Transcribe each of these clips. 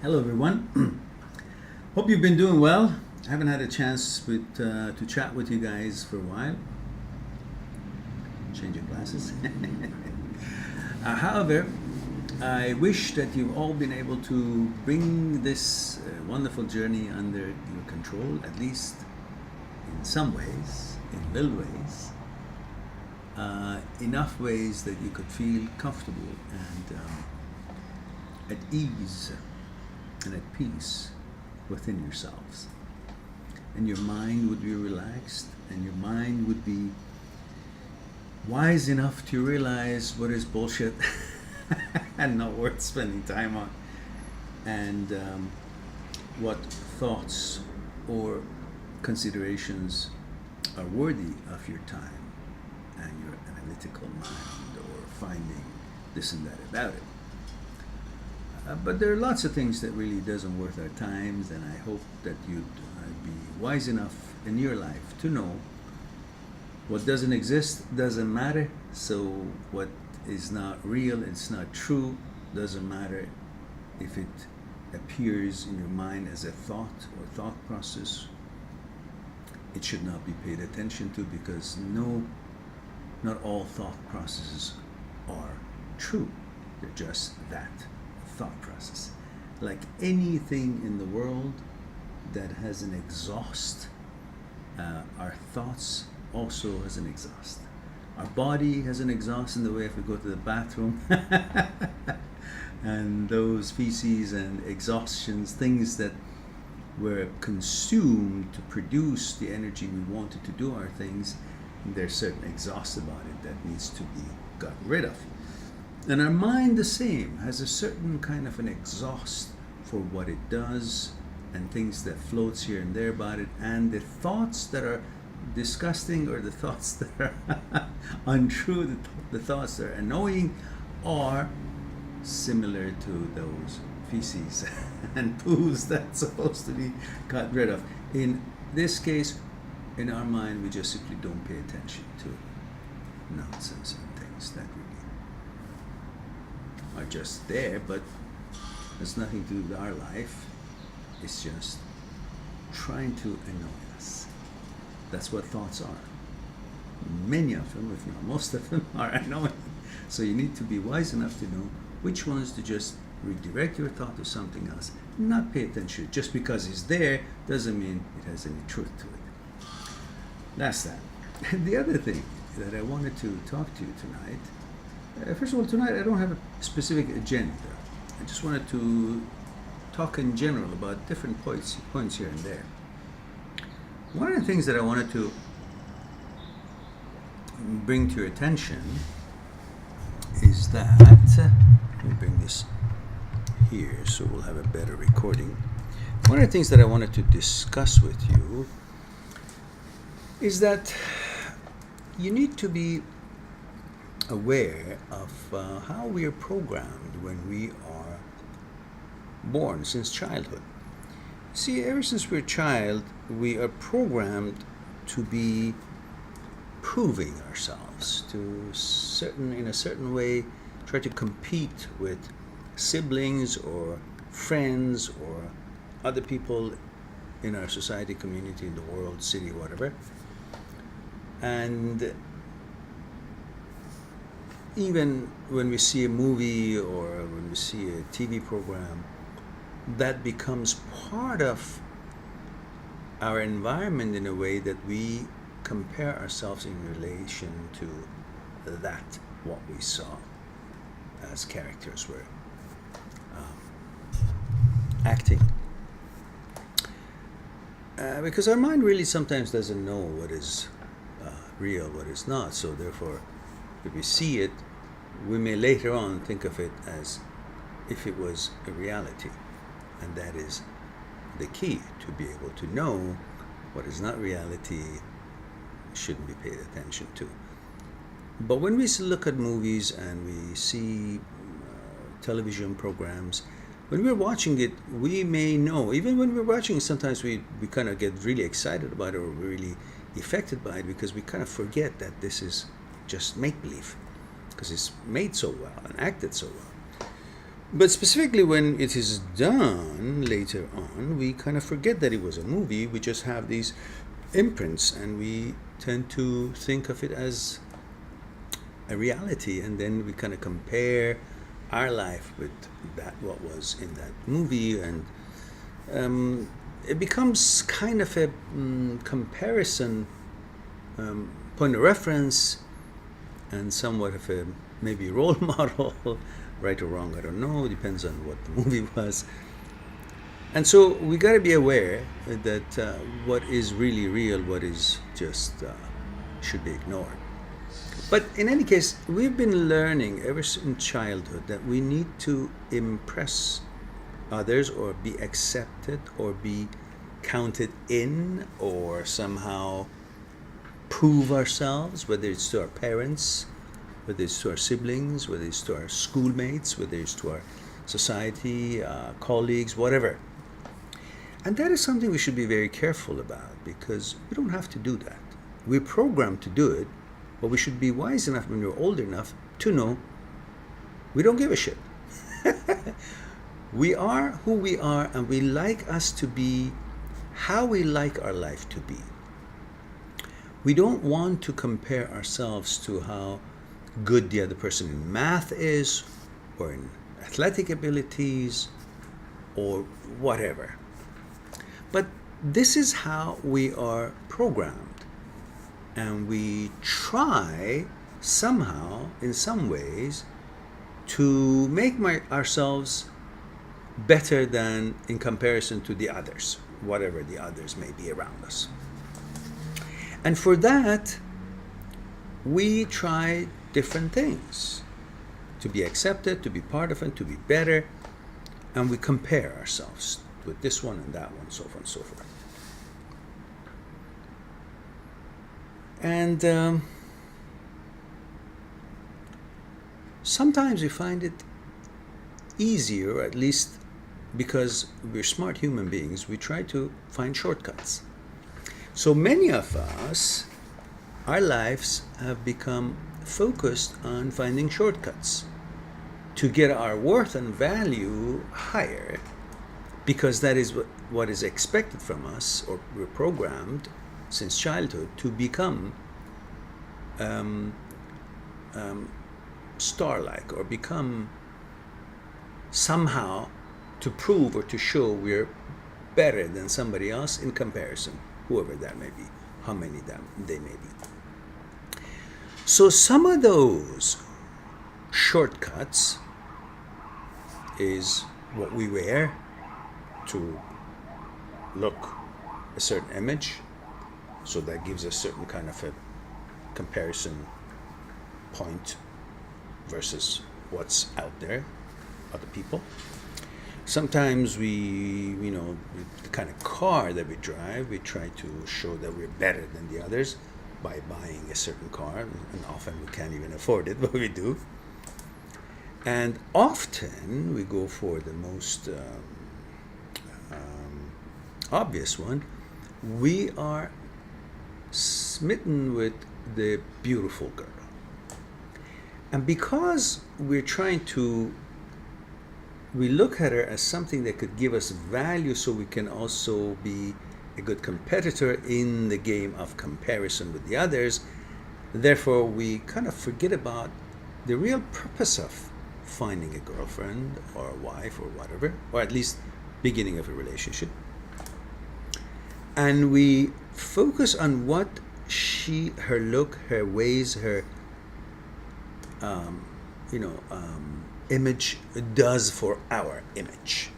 Hello, everyone. Hope you've been doing well. I haven't had a chance to chat with you guys for a while. Change your glasses. However, I wish that you've all been able to bring this wonderful journey under your control, at least in some ways, in little ways, enough ways that you could feel comfortable and at ease and at peace within yourselves. And your mind would be relaxed, and your mind would be wise enough to realize what is bullshit and not worth spending time on, and what thoughts or considerations are worthy of your time and your analytical mind, or finding this and that about it. But there are lots of things that really doesn't worth our times, and I hope that you'd be wise enough in your life to know what doesn't exist doesn't matter. So what is not real, it's not true, doesn't matter if it appears in your mind as a thought or thought process. It should not be paid attention to, because not all thought processes are true. They're just that, thought process. Like anything in the world that has an exhaust, our thoughts also has an exhaust. Our body has an exhaust in the way if we go to the bathroom and those feces and exhaustions, things that were consumed to produce the energy we wanted to do our things, there's certain exhaust about it that needs to be gotten rid of. And our mind, the same, has a certain kind of an exhaust for what it does and things that floats here and there about it. And the thoughts that are disgusting, or the thoughts that are untrue, the thoughts that are annoying, are similar to those feces and poos that's supposed to be got rid of. In this case, in our mind, we just simply don't pay attention to nonsense and things that really are just there, but has nothing to do with our life. It's just trying to annoy us. That's what thoughts are. Many of them, if not most of them, are annoying. So you need to be wise enough to know which ones to just redirect your thought to something else, not pay attention. Just because it's there doesn't mean it has any truth to it. That's that. And the other thing that I wanted to talk to you tonight, first of all, tonight I don't have a specific agenda. I just wanted to talk in general about different points here and there. One of the things that I wanted to bring to your attention is that, let me bring this here so we'll have a better recording. One of the things that I wanted to discuss with you is that you need to be aware of how we are programmed when we are born, since childhood. See, ever since we're a child, we are programmed to be proving ourselves, in a certain way, try to compete with siblings or friends or other people in our society, community, in the world, city, whatever. And even when we see a movie or when we see a TV program, that becomes part of our environment in a way that we compare ourselves in relation to that, what we saw as characters were acting. Because our mind really sometimes doesn't know what is real, what is not. So therefore, if we see it, we may later on think of it as if it was a reality. And that is the key, to be able to know what is not reality, shouldn't be paid attention to. But when we look at movies and we see television programs, when we're watching it, we may know, even when we're watching, sometimes we kind of get really excited about it, or really affected by it, because we kind of forget that this is just make-believe, because it's made so well and acted so well. But specifically when it is done later on, we kind of forget that it was a movie. We just have these imprints and we tend to think of it as a reality, and then we kind of compare our life with that what was in that movie, and it becomes kind of a comparison point of reference and somewhat of a maybe role model, right or wrong, I don't know, depends on what the movie was. And so we got to be aware that what is really real, what is just should be ignored. But in any case, we've been learning ever since childhood that we need to impress others or be accepted or be counted in or somehow prove ourselves, whether it's to our parents, whether it's to our siblings, whether it's to our schoolmates, whether it's to our society, colleagues, whatever. And that is something we should be very careful about, because we don't have to do that. We're programmed to do it, but we should be wise enough when we're old enough to know we don't give a shit. We are who we are, and we like us to be how we like our life to be. We don't want to compare ourselves to how good the other person in math is, or in athletic abilities, or whatever. But this is how we are programmed. And we try somehow, in some ways, to make ourselves better than in comparison to the others, whatever the others may be around us. And for that, we try different things to be accepted, to be part of it, to be better, and we compare ourselves with this one and that one, so forth and so forth. And sometimes we find it easier, or at least because we're smart human beings, we try to find shortcuts. So many of us, our lives have become focused on finding shortcuts to get our worth and value higher, because that is what is expected from us, or we're programmed since childhood to become star-like, or become somehow to prove or to show we're better than somebody else in comparison, whoever that may be, how many they may be. So some of those shortcuts is what we wear to look a certain image, so that gives a certain kind of a comparison point versus what's out there, other people. Sometimes the kind of car that we drive, we try to show that we're better than the others by buying a certain car, and often we can't even afford it, but we do. And often we go for the most obvious one. We are smitten with the beautiful girl. And because we look at her as something that could give us value, so we can also be a good competitor in the game of comparison with the others, therefore we kind of forget about the real purpose of finding a girlfriend or a wife or whatever, or at least beginning of a relationship. And we focus on what her look, her ways, her image does for our image.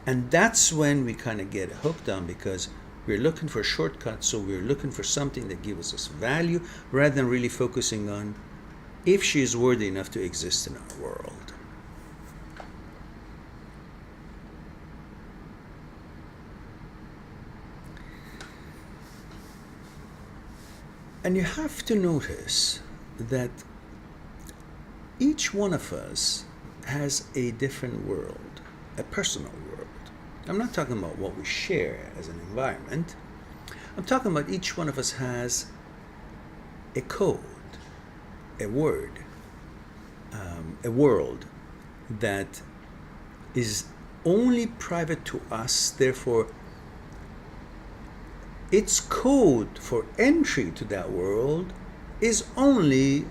And that's when we kind of get hooked on, because we're looking for shortcuts, so we're looking for something that gives us value, rather than really focusing on if she is worthy enough to exist in our world. And you have to notice that each one of us has a different world, a personal world. I'm not talking about what we share as an environment. I'm talking about each one of us has a code, a word, a world that is only private to us. Therefore, its code for entry to that world is only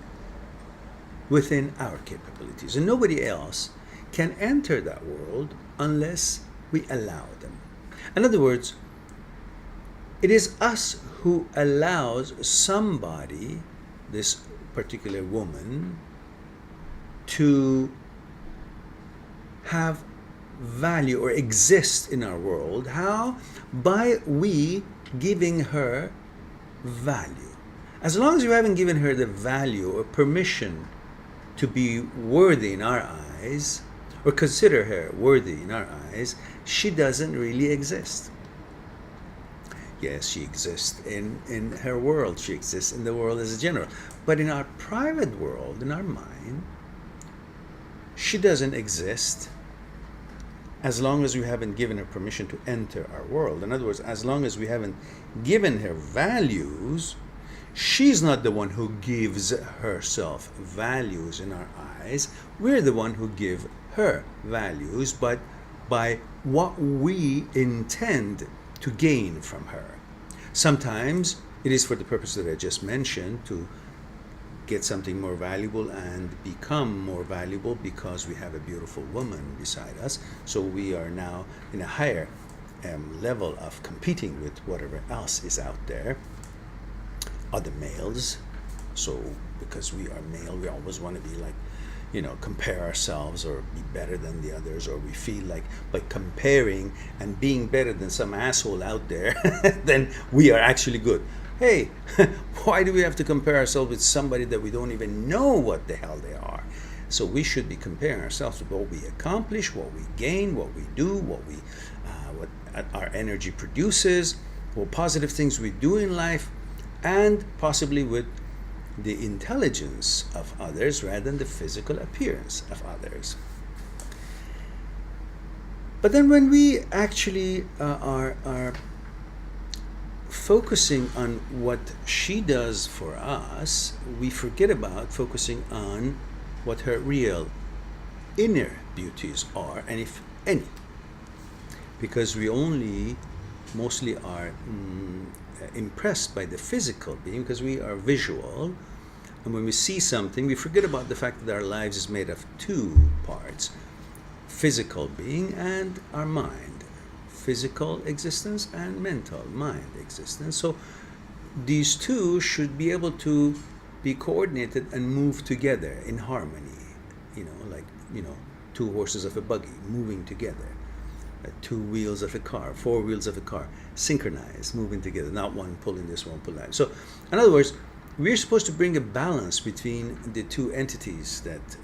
within our capabilities. And nobody else can enter that world unless we allow them. In other words, it is us who allows somebody, this particular woman, to have value or exist in our world. How? By we giving her value. As long as you haven't given her the value or permission to be worthy in our eyes, or consider her worthy in our eyes, she doesn't really exist. Yes, she exists in her world. She exists in the world as a general. But in our private world, in our mind, she doesn't exist as long as we haven't given her permission to enter our world. In other words, as long as we haven't given her values, she's not the one who gives herself values in our eyes. We're the one who give her values, but by what we intend to gain from her. Sometimes it is for the purpose that I just mentioned, to get something more valuable and become more valuable because we have a beautiful woman beside us. So we are now in a higher level of competing with whatever else is out there, other males. So because we are male, we always want to be like, compare ourselves or be better than the others, or we feel like by comparing and being better than some asshole out there, then we are actually good. Hey, why do we have to compare ourselves with somebody that we don't even know what the hell they are? So we should be comparing ourselves with what we accomplish, what we gain, what we do, what our energy produces, what positive things we do in life, and possibly with the intelligence of others rather than the physical appearance of others. But then when we actually are focusing on what she does for us, we forget about focusing on what her real inner beauties are, and if any. Because we only mostly are impressed by the physical being, because we are visual, and when we see something, we forget about the fact that our lives is made of two parts: physical being and our mind. Physical existence and mental mind existence. So these two should be able to be coordinated and move together in harmony. Like two horses of a buggy moving together, two wheels of a car, four wheels of a car, synchronized, moving together, not one pulling this, one pulling that. So in other words, we're supposed to bring a balance between the two entities that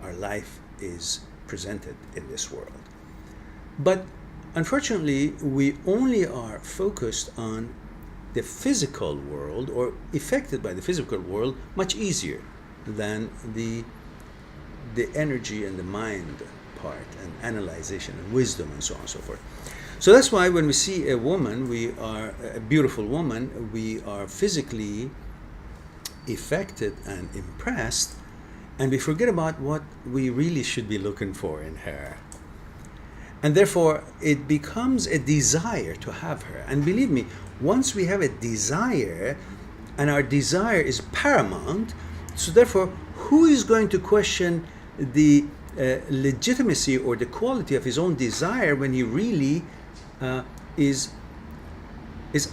our life is presented in this world. But unfortunately, we only are focused on the physical world, or affected by the physical world, much easier than the energy and the mind part, and analyzation and wisdom and so on and so forth. So that's why when we see a woman, a beautiful woman, we are physically affected and impressed, and we forget about what we really should be looking for in her. And therefore, it becomes a desire to have her. And believe me, once we have a desire, and our desire is paramount, so therefore, who is going to question the legitimacy or the quality of his own desire when he really is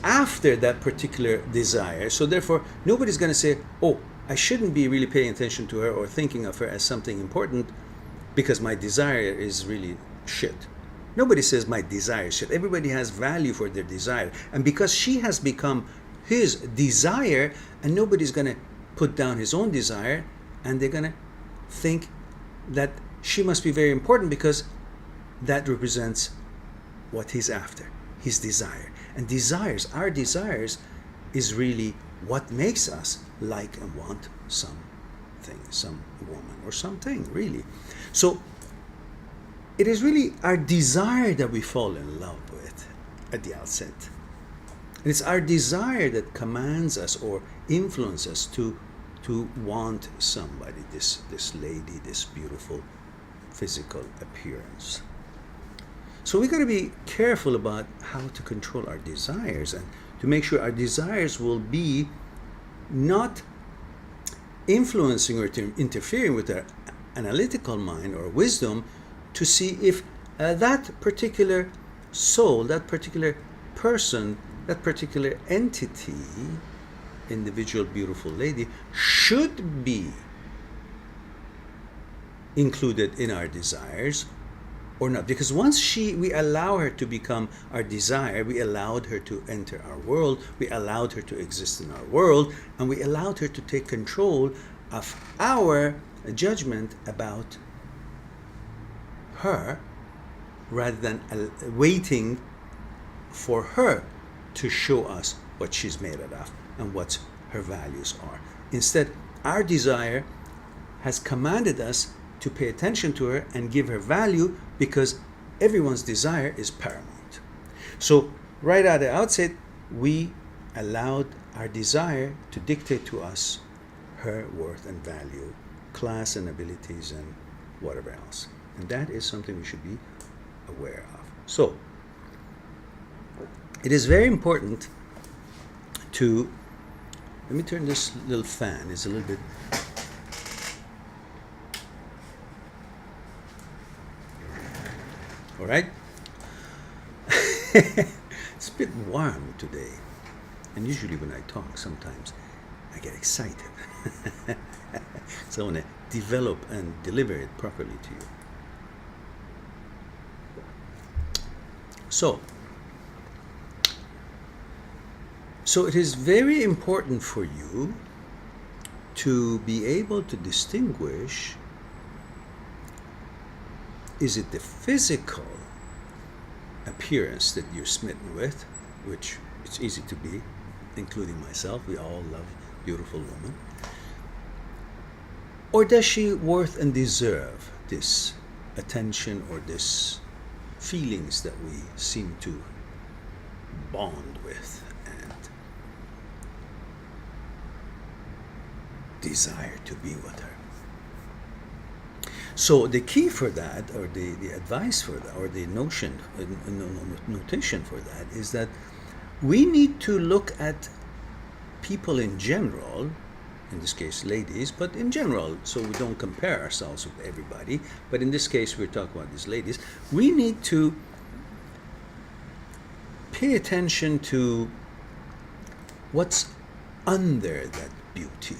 after that particular desire? So therefore, nobody's going to say, oh, I shouldn't be really paying attention to her or thinking of her as something important because my desire is really shit. Nobody says my desire is shit. Everybody has value for their desire. And because she has become his desire, and nobody's going to put down his own desire, and they're going to think that she must be very important because that represents what he's after, his desire. And our desires is really what makes us like and want something, some woman or something, really. So it is really our desire that we fall in love with at the outset. And it's our desire that commands us or influences us to want somebody, this lady, this beautiful physical appearance. So we got to be careful about how to control our desires and to make sure our desires will be not influencing or interfering with our analytical mind or wisdom to see if that particular soul, that particular person, that particular entity, individual beautiful lady, should be included in our desires or not. Because once we allow her to become our desire, we allowed her to enter our world, we allowed her to exist in our world, and we allowed her to take control of our judgment about her rather than waiting for her to show us what she's made out of and what her values are. Instead, our desire has commanded us to pay attention to her and give her value, because everyone's desire is paramount. So right at the outset, we allowed our desire to dictate to us her worth and value, class and abilities and whatever else. And that is something we should be aware of. So it is very important to, let me turn this little fan, it's a little bit, all right? It's a bit warm today. And usually when I talk, sometimes I get excited. So I want to develop and deliver it properly to you. So it is very important for you to be able to distinguish, is it the physical appearance that you're smitten with, which it's easy to be, including myself, we all love beautiful women, or does she worth and deserve this attention or this feelings that we seem to bond with and desire to be with her? So the key for that, or the advice for that, or the notation for that, is that we need to look at people in general, in this case ladies, but in general, so we don't compare ourselves with everybody, but in this case we're talking about these ladies. We need to pay attention to what's under that beauty.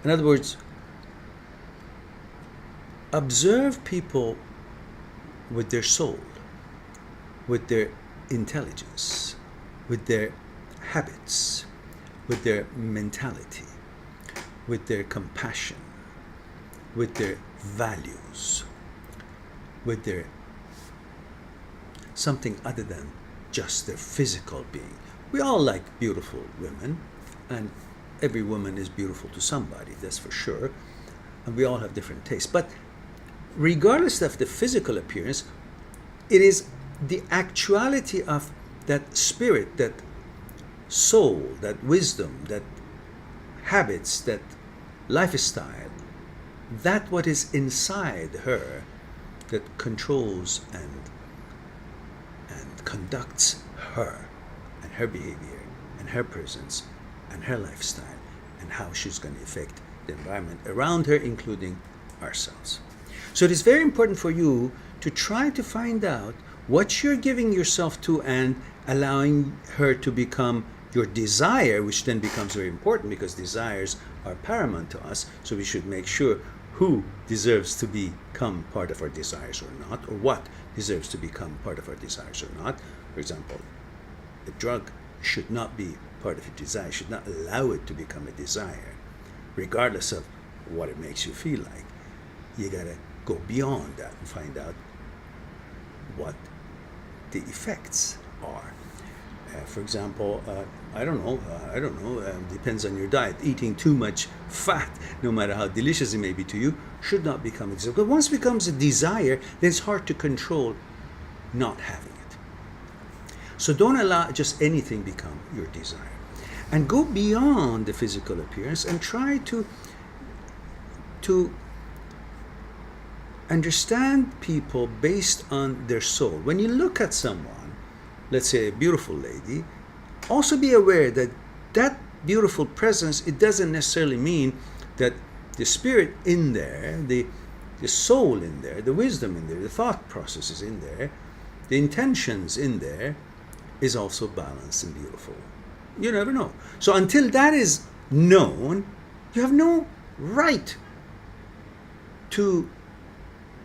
In other words, observe people with their soul, with their intelligence, with their habits, with their mentality, with their compassion, with their values, with their something other than just their physical being. We all like beautiful women, and every woman is beautiful to somebody, that's for sure, and we all have different tastes. But regardless of the physical appearance, it is the actuality of that spirit, that soul, that wisdom, that habits, that lifestyle, that what is inside her that controls and conducts her and her behavior and her presence and her lifestyle and how she's going to affect the environment around her, including ourselves. So it is very important for you to try to find out what you're giving yourself to and allowing her to become your desire, which then becomes very important because desires are paramount to us. So we should make sure who deserves to become part of our desires or not, or what deserves to become part of our desires or not. For example, a drug should not be part of your desire, should not allow it to become a desire, regardless of what it makes you feel like. You gotta go beyond that and find out what the effects are. For example, I don't know, depends on your diet. Eating too much fat, no matter how delicious it may be to you, should not become a desire. But once it becomes a desire, then it's hard to control not having it. So don't allow just anything become your desire. And go beyond the physical appearance and try to understand people based on their soul. When you look at someone, let's say a beautiful lady, also be aware that that beautiful presence, it doesn't necessarily mean that the spirit in there, the soul in there, the wisdom in there, the thought processes in there, the intentions in there is also balanced and beautiful. You never know. So until that is known, you have no right to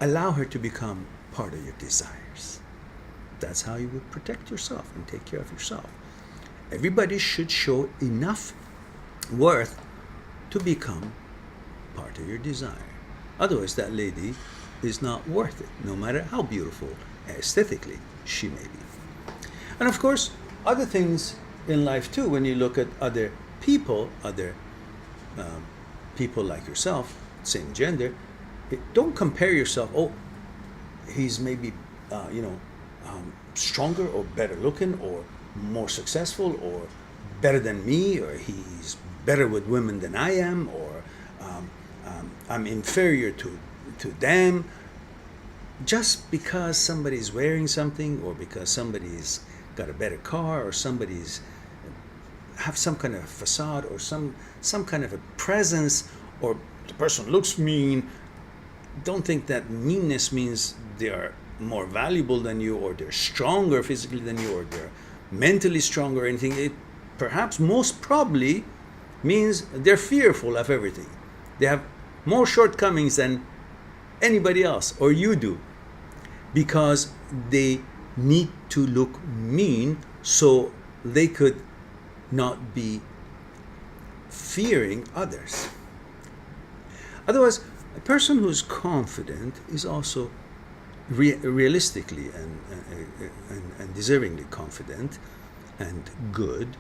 allow her to become part of your desires. That's how you would protect yourself and take care of yourself. Everybody should show enough worth to become part of your desire. Otherwise, that lady is not worth it, no matter how beautiful aesthetically she may be. And of course, other things in life too, when you look at other people, people like yourself, same gender, don't compare yourself, oh, he's maybe, stronger or better looking or more successful or better than me, or he's better with women than I am, or I'm inferior to them. Just because somebody's wearing something, or because somebody's got a better car, or somebody's have some kind of facade, or some kind of a presence, or the person looks mean, don't think that meanness means they are more valuable than you, or they're stronger physically than you, or they're mentally stronger or anything. It perhaps most probably means they're fearful of everything. They have more shortcomings than anybody else, or you do, because they need to look mean so they could not be fearing others. Otherwise, a person who's confident is also realistically and deservingly confident and good,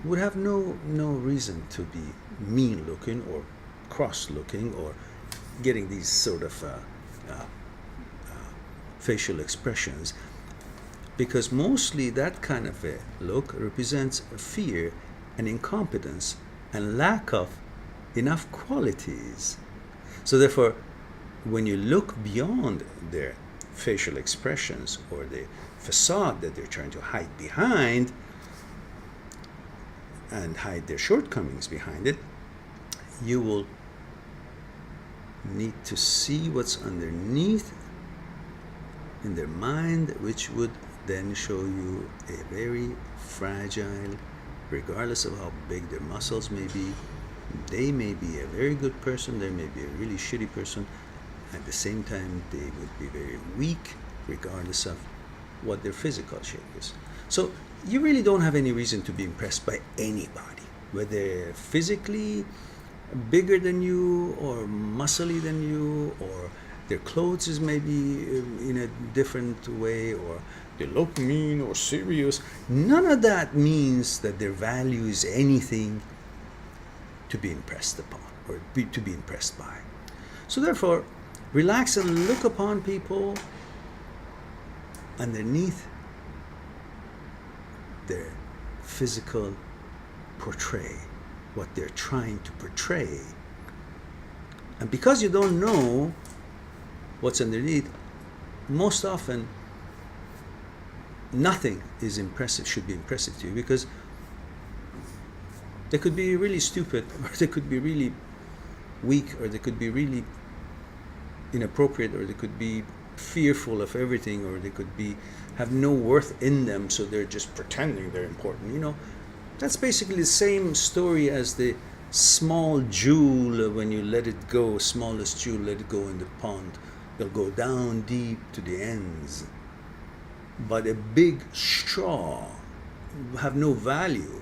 would have no reason to be mean looking or cross looking or getting these sort of facial expressions, because mostly that kind of a look represents fear and incompetence and lack of enough qualities. So therefore, when you look beyond their facial expressions or the facade that they're trying to hide behind and hide their shortcomings behind it, you will need to see what's underneath in their mind, which would then show you a very fragile, regardless of how big their muscles may be, they may be a very good person, they may be a really shitty person. At the same time, they would be very weak, regardless of what their physical shape is. So you really don't have any reason to be impressed by anybody, whether physically bigger than you or muscly than you, or their clothes is maybe in a different way, or they look mean or serious. None of that means that their value is anything to be impressed upon or to be impressed by. So therefore, relax and look upon people underneath their physical portray, what they're trying to portray. And because you don't know what's underneath, most often nothing is impressive, should be impressive to you, because they could be really stupid, or they could be really weak, or they could be really inappropriate, or they could be fearful of everything, or they could be have no worth in them, so they're just pretending they're important. You know, that's basically the same story as the small jewel. When you let it go, smallest jewel, let it go in the pond, they'll go down deep to the ends. But a big straw have no value.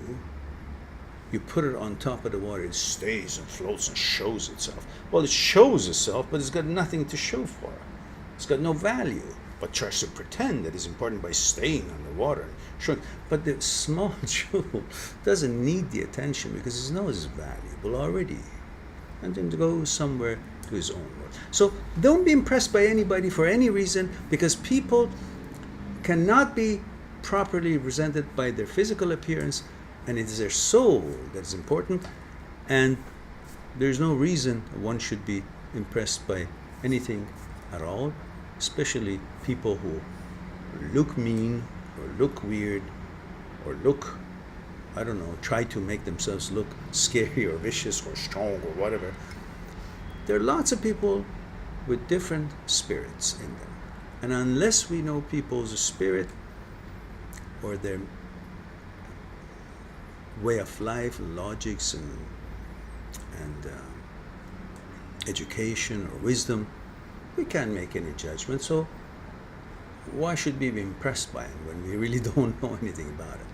You put it on top of the water, it stays and floats and shows itself. Well, it shows itself, but it's got nothing to show for it. It's got no value, but tries to pretend that it's important by staying on the water and showing. But the small jewel doesn't need the attention because it knows it's valuable already, and then goes somewhere to his own world. So don't be impressed by anybody for any reason, because people cannot be properly represented by their physical appearance, and it is their soul that is important, and there's no reason one should be impressed by anything at all, especially people who look mean or look weird or look, I don't know, try to make themselves look scary or vicious or strong or whatever. There are lots of people with different spirits in them. And unless we know people's spirit or their way of life, logics, and education or wisdom, we can't make any judgment. So why should we be impressed by it when we really don't know anything about it?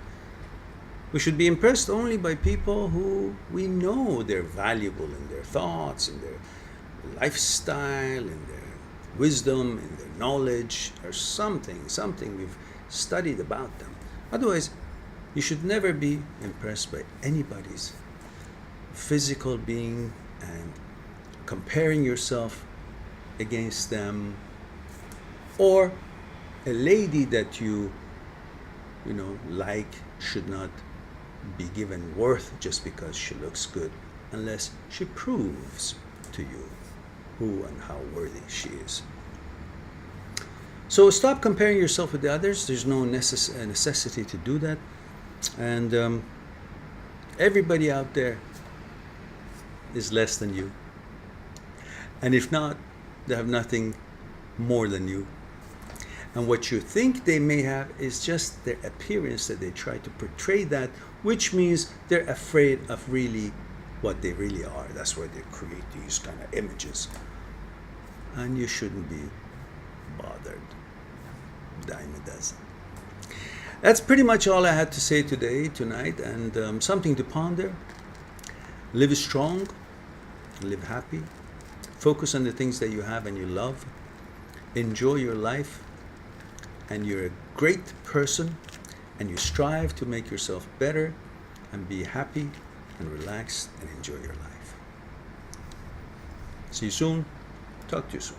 We should be impressed only by people who we know they're valuable in their thoughts, in their lifestyle, in their wisdom, in their knowledge, or something we've studied about them. Otherwise, you should never be impressed by anybody's physical being and comparing yourself against them, or a lady that you like should not be given worth just because she looks good, unless she proves to you who and how worthy she is. So stop comparing yourself with the others. There's no necessity to do that. And everybody out there is less than you. And if not, they have nothing more than you. And what you think they may have is just their appearance, that they try to portray that, which means they're afraid of really what they really are. That's why they create these kind of images. And you shouldn't be bothered. Dime a dozen. That's pretty much all I had to say tonight, and something to ponder. Live strong, live happy, focus on the things that you have and you love, enjoy your life, and you're a great person, and you strive to make yourself better and be happy and relaxed and enjoy your life. See you soon. Talk to you soon.